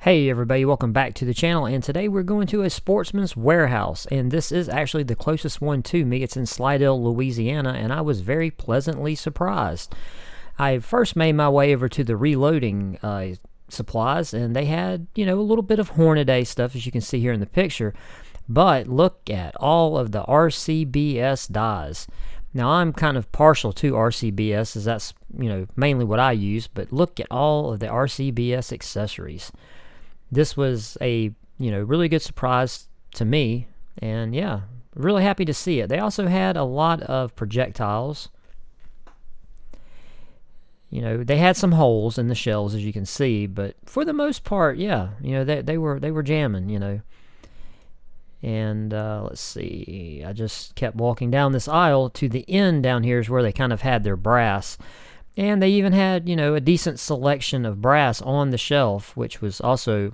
Hey everybody, welcome back to the channel, and today we're going to a Sportsman's warehouse, and this is actually the closest one to me. It's in Slidell, Louisiana, and I was very pleasantly surprised. I first made my way over to the reloading supplies, and they had, a little bit of Hornaday stuff, as you can see here in the picture, but look at all of the RCBS dies. Now, I'm kind of partial to RCBS, as that's, mainly what I use, but look at all of the RCBS accessories. This was a, really good surprise to me, and yeah, really happy to see it. They also had a lot of projectiles. They had some holes in the shells, as you can see, but for the most part, yeah, they were jamming, And let's see, I just kept walking down this aisle to the end down here is where they kind of had their brass. And they even had, a decent selection of brass on the shelf, which was also,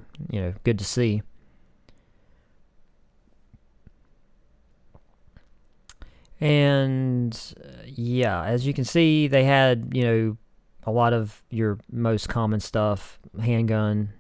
good to see. And, yeah, as you can see, they had, a lot of your most common stuff, handgun,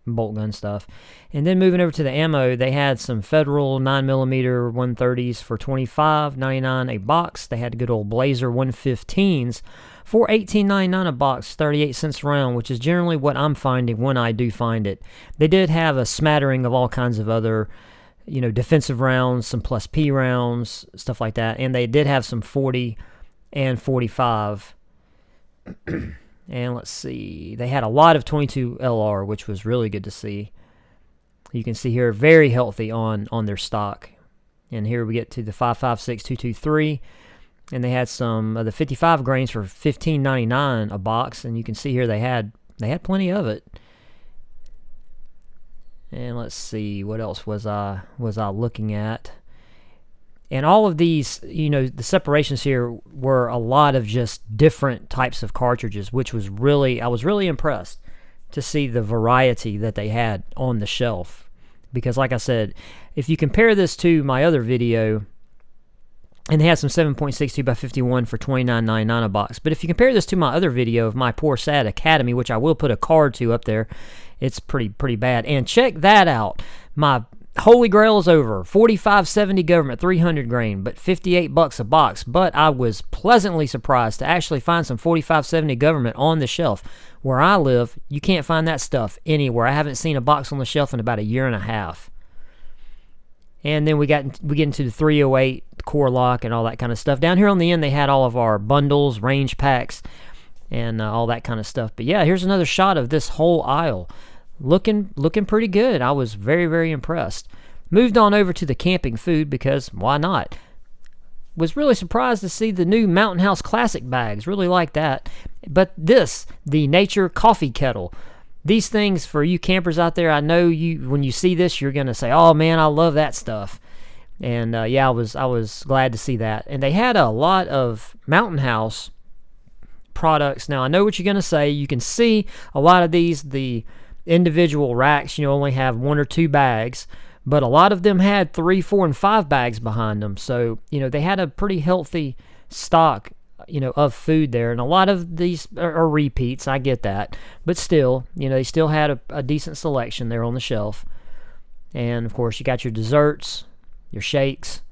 bolt gun stuff. And then moving over to the ammo, they had some Federal 9mm 130s for $25.99 a box. They had the good old Blazer 115s for $18.99 a box, 38 cents a round, which is generally what I'm finding when I do find it. They did have a smattering of all kinds of other, defensive rounds, some plus P rounds, stuff like that. And they did have some 40 and 45. And let's see, they had a lot of 22 LR, which was really good to see. You can see here, very healthy on their stock. And here we get to the 5.56 223. And they had some of the 55 grains for $15.99 a box, and you can see here they had plenty of it. And let's see, what else was I looking at? And all of these, the separations here were a lot of just different types of cartridges, which was I was really impressed to see the variety that they had on the shelf. Because like I said, if you compare this to my other video, and they had some 7.62 by 51 for $29.99 a box. But if you compare this to my other video of my Poor Sad Academy, which I will put a card to up there, it's pretty bad. And check that out. My Holy Grail is over. 45.70 government, 300 grain, but $58 a box. But I was pleasantly surprised to actually find some 45.70 government on the shelf. Where I live, you can't find that stuff anywhere. I haven't seen a box on the shelf in about a year and a half. And then we get into the 308 core lock and all that kind of stuff. Down here on the end, they had all of our bundles, range packs, and all that kind of stuff. But yeah, here's another shot of this whole aisle. Looking pretty good. I was very, very impressed. Moved on over to the camping food because why not? Was really surprised to see the new Mountain House Classic bags. Really like that. But the Nature Coffee Kettle. These things, for you campers out there, I know when you see this, you're going to say, oh man, I love that stuff. And yeah, I was glad to see that. And they had a lot of Mountain House products. Now, I know what you're going to say. You can see a lot of these, the individual racks, only have 1 or 2 bags. But a lot of them had 3, 4, and 5 bags behind them. So, they had a pretty healthy stock of food there, and a lot of these are repeats, I get that, but still, they still had a decent selection there on the shelf. And of course, you got your desserts, your shakes,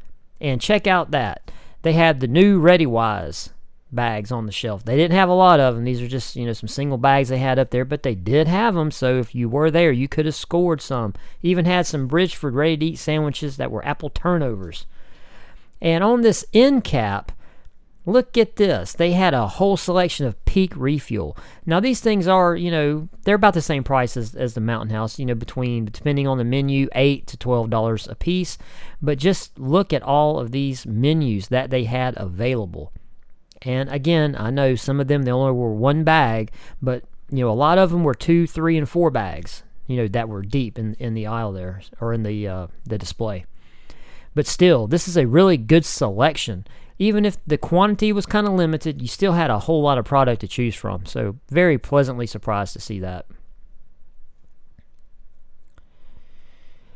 and check out that. They had the new ReadyWise bags on the shelf. They didn't have a lot of them. These are just, some single bags they had up there, but they did have them, so if you were there, you could have scored some. Even had some Bridgeford ready-to-eat sandwiches that were apple turnovers. And on this end cap, look at this. They had a whole selection of Peak Refuel. Now, these things are, they're about the same price as the Mountain House, depending on the menu, $8 to $12 a piece. But just look at all of these menus that they had available. And again, I know some of them, they only were 1 bag, but, a lot of them were 2, 3, and 4 bags, that were deep in the aisle there, or in the display. But still, this is a really good selection. Even if the quantity was kind of limited, you still had a whole lot of product to choose from. So very pleasantly surprised to see that.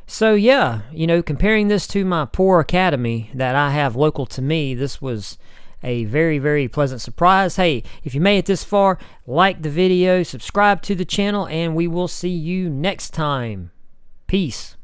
So yeah, comparing this to my Poor Academy that I have local to me, this was a very, very pleasant surprise. Hey, if you made it this far, like the video, subscribe to the channel, and we will see you next time. Peace.